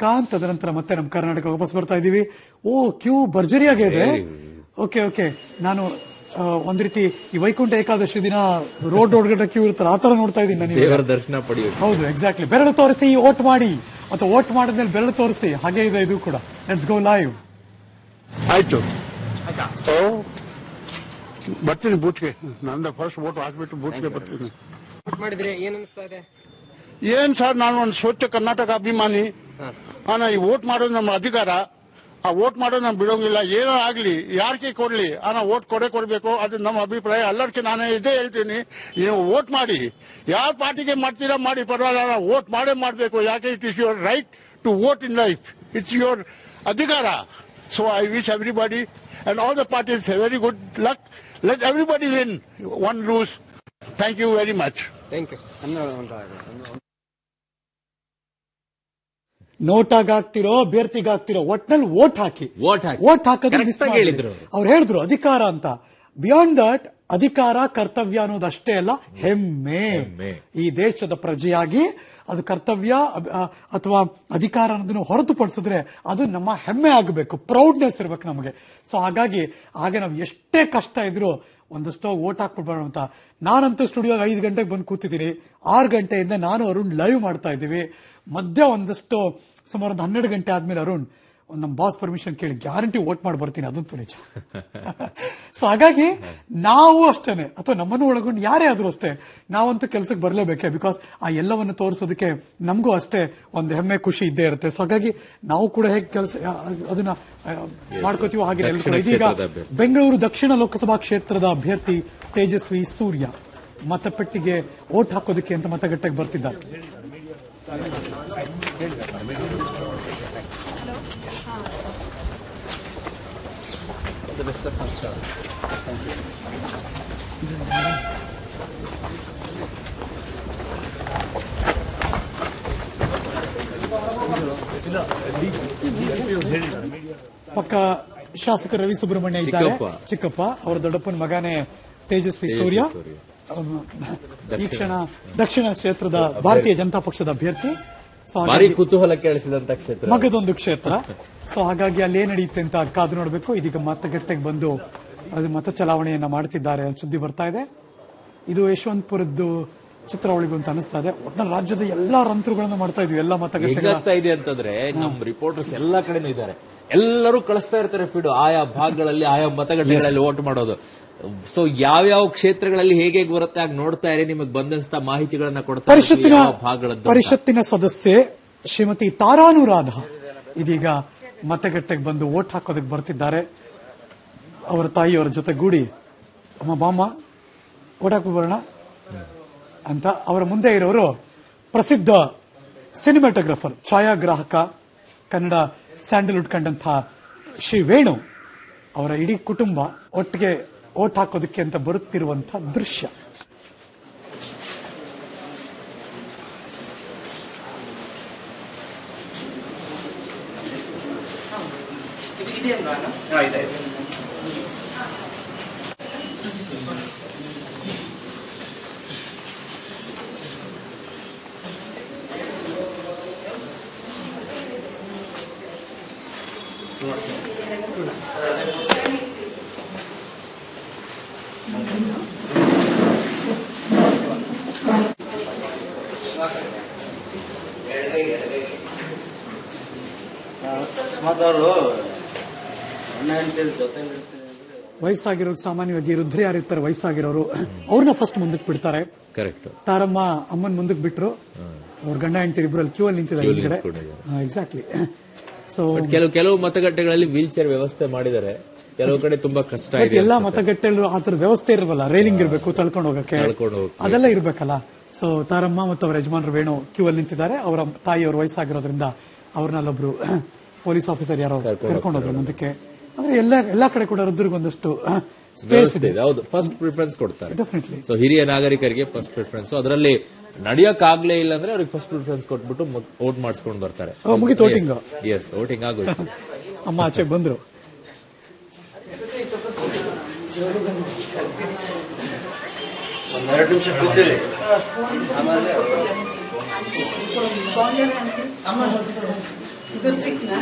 ಶ್ರೀಕಾಂತ್. ಅದರ ಮತ್ತೆ ನಮ್ಮ ಕರ್ನಾಟಕ ವಾಪಸ್ ಬರ್ತಾ ಇದೀವಿ. ಕ್ಯೂ ಭರ್ಜರಿಯಾಗಿ ಇದೆ. ಓಕೆ ನಾನು ಒಂದ್ ರೀತಿ ಈ ವೈಕುಂಠ ಏಕಾದಶಿ ದಿನ ರೋಡ್ ಕ್ಯೂ ಇರ್ತಾರೆ ಆ ತರ ನೋಡ್ತಾ ಇದ್ದೀನಿ ನಾನು. ದೇವರ ದರ್ಶನ ಪಡೆಯುವುದು. ಹೌದು, ಎಕ್ಸಾಕ್ಟ್ಲಿ. ಬೆರಳು ತೋರಿಸಿ ವೋಟ್ ಮಾಡಿ, ಅಥವಾ ವೋಟ್ ಮಾಡಿದ್ಮೇಲೆ ಬೆರಳು ತೋರಿಸಿ, ಹಾಗೆ ಇದೆ ಇದು ಕೂಡ. Let's go live. ಆಯ್ತು, ಬರ್ತೀನಿ ಬೂತ್ಗೆ. ನಂದ ಫಸ್ಟ್ ವೋಟ್ ಹಾಕ್ಬಿಟ್ಟು ಬೂತ್ಗೆ ಬರ್ತೀನಿ. ಮಾಡಿದ್ರೆ ಏನ್ ಅನಿಸ್ತಾ ಇದೆ? ಏನ್ ಸರ್, ನಾನು ಒಂದು ಸ್ವಚ್ಛ ಕರ್ನಾಟಕ ಅಭಿಮಾನಿ. ಈ ವೋಟ್ ಮಾಡೋದು ನಮ್ಮ ಅಧಿಕಾರ. ಆ ವೋಟ್ ಮಾಡೋದು ನಾನು ಬಿಡೋಂಗಿಲ್ಲ. ಏನೋ ಆಗ್ಲಿ, ಯಾರಿಗೆ ಕೊಡ್ಲಿ, ವೋಟ್ ಕೊಡಬೇಕು. ಅದು ನಮ್ಮ ಅಭಿಪ್ರಾಯ. ಎಲ್ಲರಿಗೆ ನಾನು ಇದೇ ಹೇಳ್ತೀನಿ, ನೀವು ವೋಟ್ ಮಾಡಿ. ಯಾವ ಪಾರ್ಟಿಗೆ ಮಾಡ್ತೀರಾ ಮಾಡಿ, ಪರವಾಗಿಲ್ಲ. ವೋಟ್ ಮಾಡಬೇಕು. ಯಾಕೆ? It is your right to vote in life. It's your ಅಧಿಕಾರ. So I wish everybody and all the parties a very good luck. Let everybody win. One lose. Thank you very much. Thank you. ನೋಟಾಗಾಗ್ತಿರೋ ಅಭ್ಯರ್ಥಿಗಾಗ್ತಿರೋ ಒಟ್ನಲ್ಲಿ vote ಹಾಕಿ. Vote ಹಾಕೋದು ಅವ್ರು ಹೇಳಿದ್ರು ಅಧಿಕಾರ ಅಂತ. Beyond that ಅಧಿಕಾರ ಕರ್ತವ್ಯ ಅನ್ನೋದಷ್ಟೇ ಅಲ್ಲ, ಹೆಮ್ಮೆ. ಈ ದೇಶದ ಪ್ರಜೆಯಾಗಿ ಅದು ಕರ್ತವ್ಯ ಅಥವಾ ಅಧಿಕಾರ ಅನ್ನೋದನ್ನು ಹೊರತುಪಡಿಸಿದ್ರೆ ಅದು ನಮ್ಮ ಹೆಮ್ಮೆ ಆಗಬೇಕು, ಪ್ರೌಡ್ನೆಸ್ ಇರಬೇಕು ನಮಗೆ. ಸೊ ಹಾಗಾಗಿ ನಾವು ಎಷ್ಟೇ ಕಷ್ಟ ಇದ್ರು ಒಂದಷ್ಟು ವೋಟ್ ಹಾಕ್ಬಿಡ್ಬೇಡ ಅಂತ. ನಾನಂತೂ ಸ್ಟುಡಿಯೋಗೆ 5 ಗಂಟೆಗೆ ಬಂದು ಕೂತಿದ್ದೀನಿ. 6 ಗಂಟೆಯಿಂದ ನಾನು ಅರುಣ್ ಲೈವ್ ಮಾಡ್ತಾ ಇದ್ದೀವಿ. ಮಧ್ಯ ಒಂದಷ್ಟು ಸುಮಾರು 12 ಗಂಟೆ ಆದ್ಮೇಲೆ ಅರುಣ್ ನಮ್ಮ ಬಾಸ್ ಪರ್ಮಿಷನ್ ಕೇಳಿ ಗ್ಯಾರಂಟಿ ವೋಟ್ ಮಾಡಿ ಬರ್ತೀನಿ, ಅದಂತೂ ನಿಜ. ಸೊ ಹಾಗಾಗಿ ನಾವು ಅಷ್ಟೇನೆ, ಅಥವಾ ನಮ್ಮನ್ನು ಒಳಗೊಂಡು ಯಾರೇ ಆದ್ರೂ ಅಷ್ಟೇ, ನಾವಂತೂ ಕೆಲಸಕ್ಕೆ ಬರಲೇಬೇಕೆ. ಬಿಕಾಸ್ ಆ ಎಲ್ಲವನ್ನು ತೋರಿಸೋದಕ್ಕೆ ನಮಗೂ ಅಷ್ಟೇ ಒಂದು ಹೆಮ್ಮೆ, ಖುಷಿ ಇದ್ದೇ ಇರುತ್ತೆ. ಸೊ ಹಾಗಾಗಿ ನಾವು ಕೂಡ ಹೇಗೆ ಕೆಲಸ ಅದನ್ನ ಮಾಡ್ಕೋತೀವೋ ಹಾಗೆ. ಇದೀಗ ಬೆಂಗಳೂರು ದಕ್ಷಿಣ ಲೋಕಸಭಾ ಕ್ಷೇತ್ರದ ಅಭ್ಯರ್ಥಿ ತೇಜಸ್ವಿ ಸೂರ್ಯ ಮತಪೆಟ್ಟಿಗೆ ವೋಟ್ ಹಾಕೋದಕ್ಕೆ ಅಂತ ಮತಗಟ್ಟೆಗೆ ಬರ್ತಿದ್ದಾರೆ. ಪಕ್ಕ ಶಾಸಕ ರವಿ ಸುಬ್ರಹ್ಮಣ್ಯ ಇದ್ದಾರೆ, ಚಿಕ್ಕಪ್ಪ. ಅವರ ದೊಡ್ಡಪ್ಪನ ಮಗನೇ ತೇಜಸ್ವಿ ಸೂರ್ಯ. ಈ ಕ್ಷಣ ದಕ್ಷಿಣ ಕ್ಷೇತ್ರದ ಭಾರತೀಯ ಜನತಾ ಪಕ್ಷದ ಅಭ್ಯರ್ಥಿ. ಭಾರಿ ಕುತೂಹಲ ಕೇಳಿಸಿದಂತ ಕ್ಷೇತ್ರ, ಮಗದೊಂದು ಕ್ಷೇತ್ರ. ಸೊ ಹಾಗಾಗಿ ಅಲ್ಲಿ ಏನ್ ನಡೆಯುತ್ತೆ ಅಂತ ಕಾದು ನೋಡಬೇಕು. ಇದೀಗ ಮತಗಟ್ಟೆಗೆ ಬಂದು ಅದು ಮತ ಚಲಾವಣೆಯನ್ನ ಮಾಡ್ತಿದ್ದಾರೆ ಸುದ್ದಿ ಬರ್ತಾ ಇದೆ. ಇದು ಯಶವಂತಪುರದ್ದು ಚಿತ್ರಾವಳಿಗೂ ಅಂತ ಅನಿಸ್ತಾ ಇದೆ. ಒಟ್ನಲ್ಲಿ ರಾಜ್ಯದ ಎಲ್ಲಾ ರಂತ್ರಗಳನ್ನು ಮಾಡ್ತಾ ಇದೀವಿ, ಎಲ್ಲಾ ಮತಗಟ್ಟೆ ಇದೆ ಅಂತಂದ್ರೆ ನಮ್ಮ ರಿಪೋರ್ಟರ್ಸ್ ಎಲ್ಲಾ ಕಡೆನೂ ಇದ್ದಾರೆ. ಎಲ್ಲರೂ ಕಳಿಸ್ತಾ ಇರ್ತಾರೆ ಫೀಡ್, ಆಯಾ ಭಾಗಗಳಲ್ಲಿ ಆಯಾ ಮತಗಟ್ಟೆಗಳಲ್ಲಿ ವೋಟ್ ಮಾಡೋದು. ಸೊ ಯಾವ್ಯಾವ ಕ್ಷೇತ್ರಗಳಲ್ಲಿ ಹೇಗೆ ಬರುತ್ತೆ ಆಗ ನೋಡ್ತಾ ಇರಿ. ನಿಮಗೆ ಬಂದಂತ ಮಾಹಿತಿಗಳನ್ನ ಕೊಡ್ತಾರೆ. ಪರಿಷತ್ತಿನ ಸದಸ್ಯೆ ಶ್ರೀಮತಿ ತಾರಾನುರಾಧ ಇದೀಗ ಮತಗಟ್ಟೆಗೆ ಬಂದು ವೋಟ್ ಹಾಕೋದಕ್ಕೆ ಬರ್ತಿದ್ದಾರೆ. ಅವರ ತಾಯಿಯವರ ಜೊತೆಗೂಡಿ ಅಮ್ಮ ಬಾಮ್ಮ ವೋಟ್ ಹಾಕಿ ಬರೋಣ ಅಂತ. ಅವರ ಮುಂದೆ ಇರೋರು ಪ್ರಸಿದ್ಧ ಸಿನಿಮಾಟೋಗ್ರಫರ್, ಛಾಯಾಗ್ರಾಹಕ, ಕನ್ನಡ ಸ್ಯಾಂಡಲ್ವುಡ್ ಕಂಡಂತಹ ಶ್ರೀ ವೇಣು. ಅವರ ಇಡೀ ಕುಟುಂಬ ಒಟ್ಟಿಗೆ ವೋಟ್ ಹಾಕೋದಕ್ಕೆ ಅಂತ ಬರುತ್ತಿರುವಂತಹ ದೃಶ್ಯ. ವಯಸ್ಸಾಗಿರೋರು ಸಾಮಾನ್ಯವಾಗಿ ವೃದ್ಧರು ಯಾರಿರ್ತಾರೆ, ವಯಸ್ಸಾಗಿರೋರು ಅವ್ರನ್ನ ಫಸ್ಟ್ ಮುಂದಕ್ಕೆ ಬಿಡ್ತಾರೆ. ಕರೆಕ್ಟ್. ತಾರಮ್ಮ ಅಮ್ಮನ್ ಮುಂದಕ್ಕೆ ಬಿಟ್ರು. ಅವ್ರ ಗಂಡ ಹೆಂಡತಿ ಇಬ್ಬರಲ್ಲಿ ಕ್ಯೂ ಅಲ್ಲಿ ನಿಂತಿದ್ದಾರೆ. ಎಕ್ಸಾಕ್ಟ್ಲಿ. ಸೊ ಕೆಲವು ಮತಗಟ್ಟೆಗಳಲ್ಲಿ ವೀಲ್ ಚೇರ್ ವ್ಯವಸ್ಥೆ ಮಾಡಿದ್ದಾರೆ, ಕೆಲವು ಕಡೆ ತುಂಬಾ ಕಷ್ಟ ಇದೆ. ಎಲ್ಲಾ ಮತಗಟ್ಟೆಗಳು ಆ ತರ ವ್ಯವಸ್ಥೆ ಇರಬಲ್ಲ, ರೈಲಿಂಗ್ ಇರಬೇಕು, ತಳ್ಕೊಂಡು ಹೋಗಕ್ಕೆ ಅದೆಲ್ಲ ಇರ್ಬೇಕಲ್ಲ. ಸೊ ತಾರಮ್ಮ ಮತ್ತು ಅವರ ಯಜಮಾನರು ವೇಣು ಕ್ಯೂ ಅಲ್ಲಿ ನಿಂತಿದ್ದಾರೆ. ಅವರ ತಾಯಿಯವರು ವಯಸ್ಸಾಗಿರೋದ್ರಿಂದ ಅವ್ರನ್ನಲ್ಲೊಬ್ರು ಪೊಲೀಸ್ ಆಫೀಸರ್ ಯಾರೋ ಕರ್ಕೊಂಡು ಹೋದ್ರು ಮುಂದಕ್ಕೆ. ಅಂದ್ರೆ ಎಲ್ಲಾ ಕಡೆ ಕೂಡ ವೃದ್ಧರಿಗೊಂದಷ್ಟು ಸ್ಪೇಸ್ ಇದೆ. ಹೌದು, ಫಸ್ಟ್ ಪ್ರಿಫರೆನ್ಸ್ ಕೊಡ್ತಾರೆ ಡೆಫಿನೆಟ್ಲಿ. ಸೊ ಹಿರಿಯ ನಾಗರಿಕರಿಗೆ ಫಸ್ಟ್ ಪ್ರಿಫರೆನ್ಸ್. ಅದರಲ್ಲಿ ನಡೆಯಕ್ಕಾಗ್ಲೇ ಇಲ್ಲ ಅಂದ್ರೆ ಅವ್ರಿಗೆ ಫಸ್ಟ್ ಪ್ರಿಫರೆನ್ಸ್ ಕೊಟ್ಬಿಟ್ಟು ವೋಟ್ ಮಾಡಿಸ್ಕೊಂಡು ಬರ್ತಾರೆ. ಮುಗಿತು ವೋಟಿಂಗ್. ಎಸ್, ವೋಟಿಂಗ್ ಆಗೋಯ್ತು. ಅಮ್ಮ ಆಚೆಗೆ ಬಂದ್ರು. ಒಂದೆರಡು ನಿಮಿಷ ಕೂತಿರಿ. ಆಮೇಲೆ ಗುರ್ಚಿಕ್ನ